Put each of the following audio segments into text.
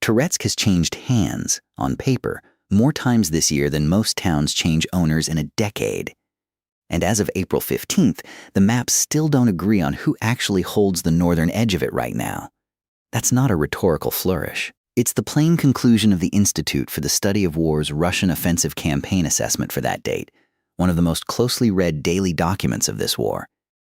Tourette's has changed hands, on paper, more times this year than most towns change owners in a decade. And as of April 15th, the maps still don't agree on who actually holds the northern edge of it right now. That's not a rhetorical flourish. It's the plain conclusion of the Institute for the Study of War's Russian Offensive Campaign assessment for that date, one of the most closely read daily documents of this war.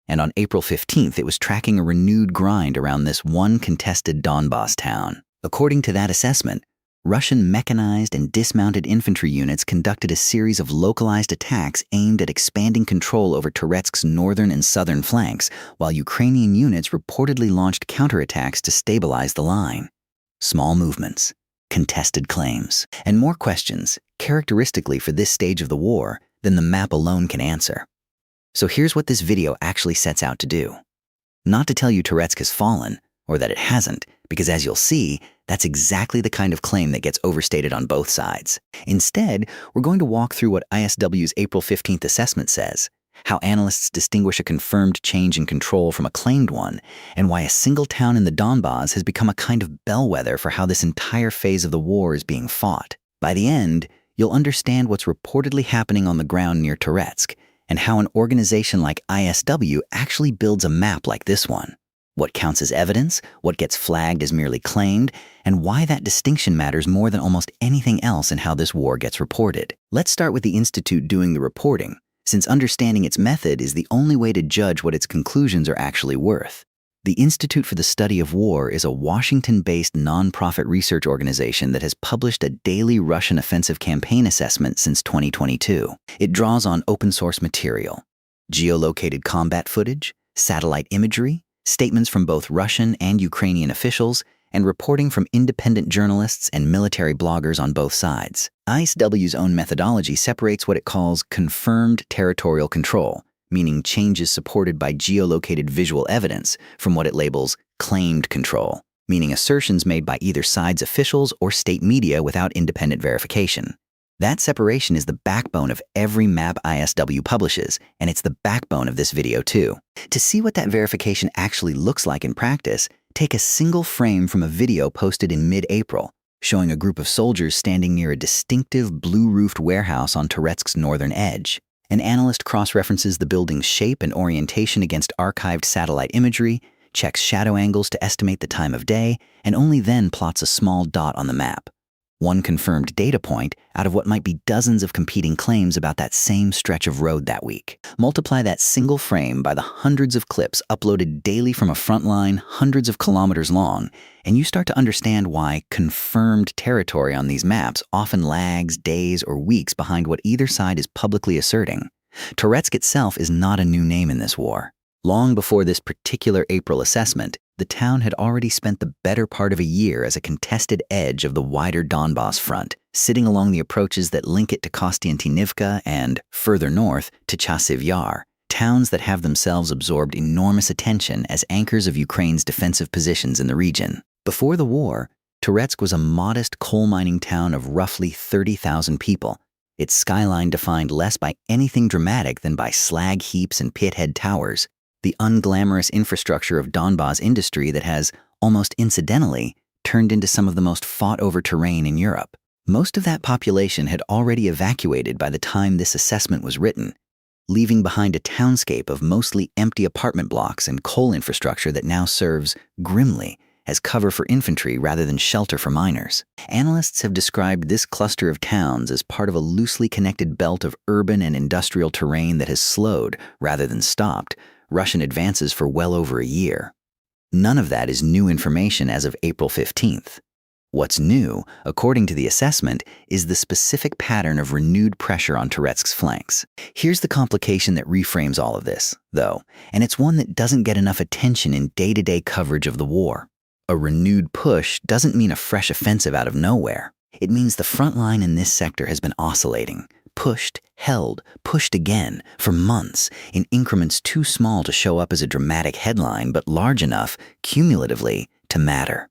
And on April 15th, it was tracking a renewed grind around this one contested Donbas town. According to that assessment, Russian mechanized and dismounted infantry units conducted a series of localized attacks aimed at expanding control over Tourette's northern and southern flanks, while Ukrainian units reportedly launched counterattacks to stabilize the line. Small movements, contested claims, and more questions, characteristically for this stage of the war, than the map alone can answer. So here's what this video actually sets out to do. Not to tell you Tourette's has fallen, or that it hasn't, because as you'll see, that's exactly the kind of claim that gets overstated on both sides. Instead, we're going to walk through what ISW's April 15th assessment says, how analysts distinguish a confirmed change in control from a claimed one, and why a single town in the Donbas has become a kind of bellwether for how this entire phase of the war is being fought. By the end, you'll understand what's reportedly happening on the ground near Tourette's, and how an organization like ISW actually builds a map like this one. What counts as evidence, what gets flagged as merely claimed, and why that distinction matters more than almost anything else in how this war gets reported. Let's start with the Institute doing the reporting, since understanding its method is the only way to judge what its conclusions are actually worth. The Institute for the Study of War is a Washington-based nonprofit research organization that has published a daily Russian offensive campaign assessment since 2022. It draws on open-source material, geolocated combat footage, satellite imagery, statements from both Russian and Ukrainian officials, and reporting from independent journalists and military bloggers on both sides. ISW's own methodology separates what it calls confirmed territorial control, meaning changes supported by geolocated visual evidence, from what it labels claimed control, meaning assertions made by either side's officials or state media without independent verification. That separation is the backbone of every map ISW publishes, and it's the backbone of this video too. To see what that verification actually looks like in practice, take a single frame from a video posted in mid-April, showing a group of soldiers standing near a distinctive blue-roofed warehouse on Tourette's northern edge. An analyst cross-references the building's shape and orientation against archived satellite imagery, checks shadow angles to estimate the time of day, and only then plots a small dot on the map. One confirmed data point out of what might be dozens of competing claims about that same stretch of road that week. Multiply that single frame by the hundreds of clips uploaded daily from a Frontline hundreds of kilometers long, and you start to understand why confirmed territory on these maps often lags days or weeks behind what either side is publicly asserting. Tourette's itself is not a new name in this war. Long before this particular April assessment, the town had already spent the better part of a year as a contested edge of the wider Donbas front, sitting along the approaches that link it to Kostiantynivka and, further north, to Chasiv Yar, towns that have themselves absorbed enormous attention as anchors of Ukraine's defensive positions in the region. Before the war, Tourette's was a modest coal mining town of roughly 30,000 people, its skyline defined less by anything dramatic than by slag heaps and pithead towers, the unglamorous infrastructure of Donbas industry that has, almost incidentally, turned into some of the most fought-over terrain in Europe. Most of that population had already evacuated by the time this assessment was written, leaving behind a townscape of mostly empty apartment blocks and coal infrastructure that now serves, grimly, as cover for infantry rather than shelter for miners. Analysts have described this cluster of towns as part of a loosely connected belt of urban and industrial terrain that has slowed, rather than stopped, Russian advances for well over a year. None of that is new information as of April 15th. What's new, according to the assessment, is the specific pattern of renewed pressure on Tourette's flanks. Here's the complication that reframes all of this, though, and it's one that doesn't get enough attention in day-to-day coverage of the war. A renewed push doesn't mean a fresh offensive out of nowhere. It means the front line in this sector has been oscillating, pushed, held, pushed again, for months, in increments too small to show up as a dramatic headline but large enough, cumulatively, to matter.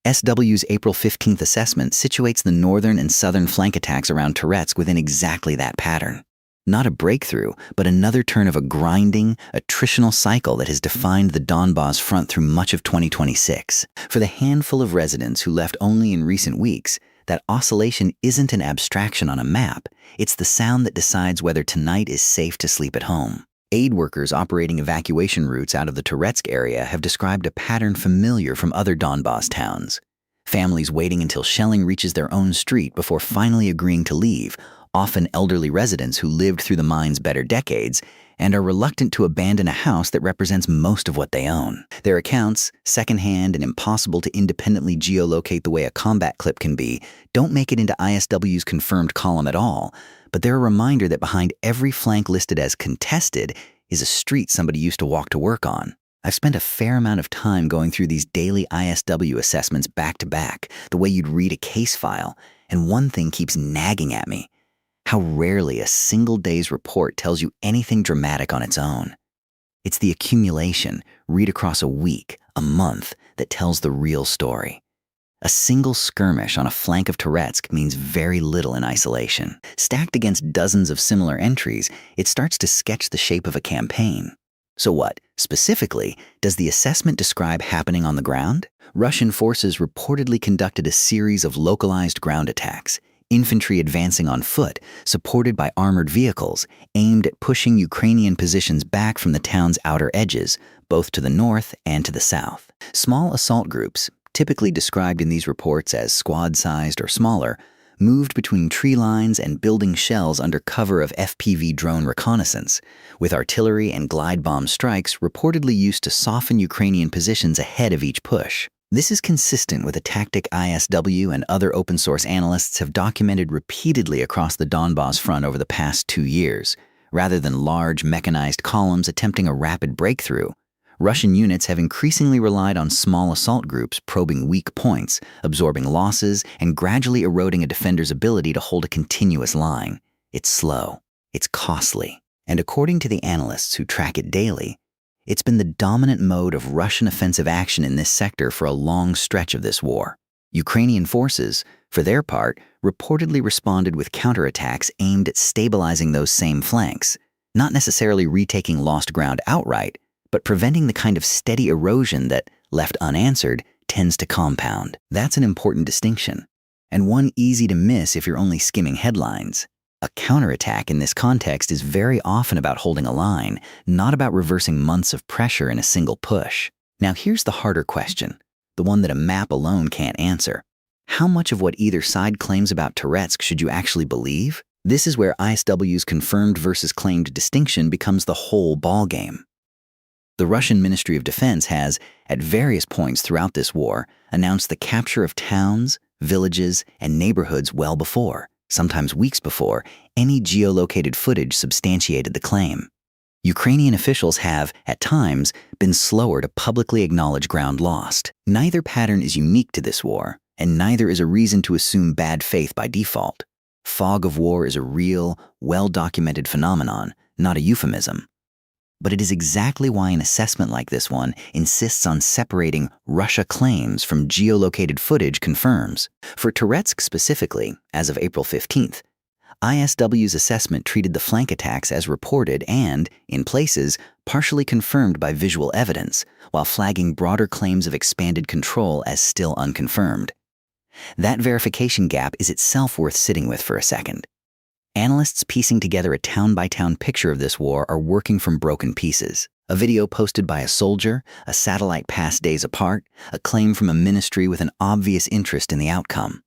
SW's April 15th assessment situates the northern and southern flank attacks around Tourette's within exactly that pattern. Not a breakthrough, but another turn of a grinding, attritional cycle that has defined the Donbas front through much of 2026. For the handful of residents who left only in recent weeks, that oscillation isn't an abstraction on a map, it's the sound that decides whether tonight is safe to sleep at home. Aid workers operating evacuation routes out of the Tourette area have described a pattern familiar from other Donbas towns. Families waiting until shelling reaches their own street before finally agreeing to leave, often elderly residents who lived through the mine's better decades and are reluctant to abandon a house that represents most of what they own. Their accounts, secondhand and impossible to independently geolocate the way a combat clip can be, don't make it into ISW's confirmed column at all, but they're a reminder that behind every flank listed as contested is a street somebody used to walk to work on. I've spent a fair amount of time going through these daily ISW assessments back to back, the way you'd read a case file, and one thing keeps nagging at me: how rarely a single day's report tells you anything dramatic on its own. It's the accumulation, read across a week, a month, that tells the real story. A single skirmish on a flank of Touretsk means very little in isolation. Stacked against dozens of similar entries, it starts to sketch the shape of a campaign. So what, specifically, does the assessment describe happening on the ground? Russian forces reportedly conducted a series of localized ground attacks, infantry advancing on foot, supported by armored vehicles, aimed at pushing Ukrainian positions back from the town's outer edges, both to the north and to the south. Small assault groups, typically described in these reports as squad-sized or smaller, moved between tree lines and building shells under cover of FPV drone reconnaissance, with artillery and glide bomb strikes reportedly used to soften Ukrainian positions ahead of each push. This is consistent with a tactic ISW and other open-source analysts have documented repeatedly across the Donbas front over the past 2 years. Rather than large mechanized columns attempting a rapid breakthrough, Russian units have increasingly relied on small assault groups probing weak points, absorbing losses, and gradually eroding a defender's ability to hold a continuous line. It's slow, it's costly, and according to the analysts who track it daily, it's been the dominant mode of Russian offensive action in this sector for a long stretch of this war. Ukrainian forces, for their part, reportedly responded with counterattacks aimed at stabilizing those same flanks, not necessarily retaking lost ground outright, but preventing the kind of steady erosion that, left unanswered, tends to compound. That's an important distinction, and one easy to miss if you're only skimming headlines. A counterattack in this context is very often about holding a line, not about reversing months of pressure in a single push. Now here's the harder question, the one that a map alone can't answer. How much of what either side claims about Touretsk should you actually believe? This is where ISW's confirmed versus claimed distinction becomes the whole ballgame. The Russian Ministry of Defense has, at various points throughout this war, announced the capture of towns, villages, and neighborhoods well before, sometimes weeks before, any geolocated footage substantiated the claim. Ukrainian officials have, at times, been slower to publicly acknowledge ground lost. Neither pattern is unique to this war, and neither is a reason to assume bad faith by default. Fog of war is a real, well-documented phenomenon, not a euphemism. But it is exactly why an assessment like this one insists on separating Russia claims from geolocated footage confirms. For Touretsk specifically, as of April 15th, ISW's assessment treated the flank attacks as reported and, in places, partially confirmed by visual evidence, while flagging broader claims of expanded control as still unconfirmed. That verification gap is itself worth sitting with for a second. Analysts piecing together a town-by-town picture of this war are working from broken pieces. A video posted by a soldier, a satellite passed days apart, a claim from a ministry with an obvious interest in the outcome.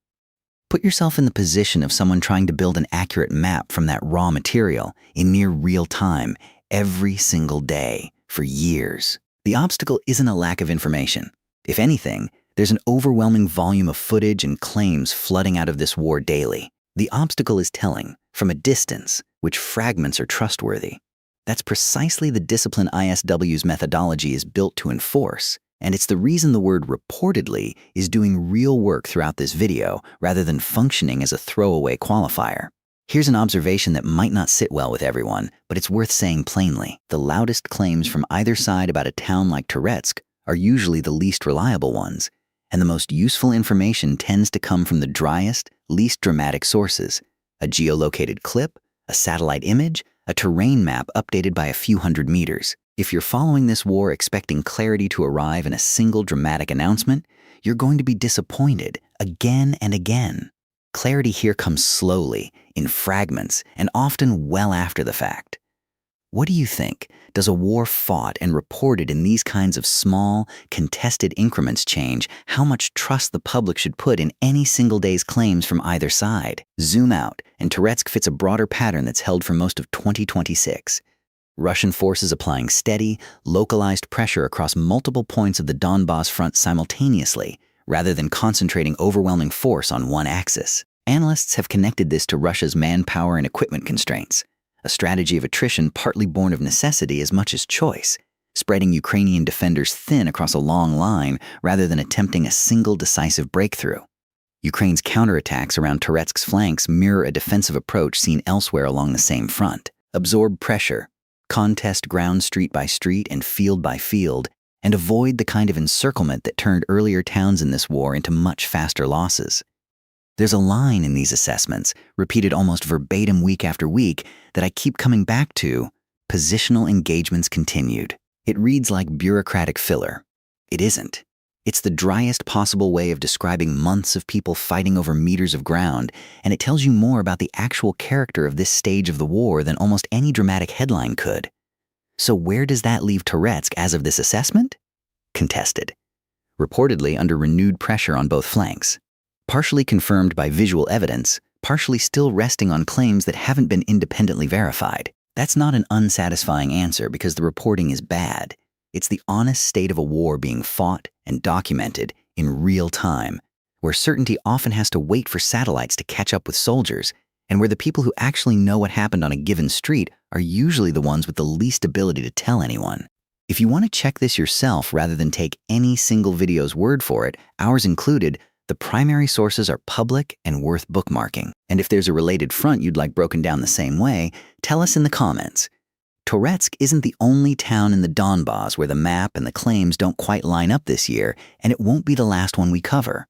Put yourself in the position of someone trying to build an accurate map from that raw material in near real time, every single day, for years. The obstacle isn't a lack of information. If anything, there's an overwhelming volume of footage and claims flooding out of this war daily. The obstacle is telling, from a distance, which fragments are trustworthy. That's precisely the discipline ISW's methodology is built to enforce, and it's the reason the word reportedly is doing real work throughout this video rather than functioning as a throwaway qualifier. Here's an observation that might not sit well with everyone, but it's worth saying plainly. The loudest claims from either side about a town like Touretsk are usually the least reliable ones, and the most useful information tends to come from the driest, least dramatic sources: a geolocated clip, a satellite image, a terrain map updated by a few hundred meters. If you're following this war expecting clarity to arrive in a single dramatic announcement, you're going to be disappointed again and again. Clarity here comes slowly, in fragments, and often well after the fact. What do you think? Does a war fought and reported in these kinds of small, contested increments change how much trust the public should put in any single day's claims from either side? Zoom out, and Tourette fits a broader pattern that's held for most of 2026. Russian forces applying steady, localized pressure across multiple points of the Donbas front simultaneously, rather than concentrating overwhelming force on one axis. Analysts have connected this to Russia's manpower and equipment constraints, a strategy of attrition partly born of necessity as much as choice, spreading Ukrainian defenders thin across a long line rather than attempting a single decisive breakthrough. Ukraine's counterattacks around Tourette's flanks mirror a defensive approach seen elsewhere along the same front. Absorb pressure, contest ground street by street and field by field, and avoid the kind of encirclement that turned earlier towns in this war into much faster losses. There's a line in these assessments, repeated almost verbatim week after week, that I keep coming back to: positional engagements continued. It reads like bureaucratic filler. It isn't. It's the driest possible way of describing months of people fighting over meters of ground, and it tells you more about the actual character of this stage of the war than almost any dramatic headline could. So where does that leave Tourette as of this assessment? Contested. Reportedly under renewed pressure on both flanks. Partially confirmed by visual evidence, partially still resting on claims that haven't been independently verified. That's not an unsatisfying answer because the reporting is bad. It's the honest state of a war being fought and documented in real time, where certainty often has to wait for satellites to catch up with soldiers, and where the people who actually know what happened on a given street are usually the ones with the least ability to tell anyone. If you want to check this yourself rather than take any single video's word for it, ours included, the primary sources are public and worth bookmarking. And if there's a related front you'd like broken down the same way, tell us in the comments. Tourette isn't the only town in the Donbas where the map and the claims don't quite line up this year, and it won't be the last one we cover.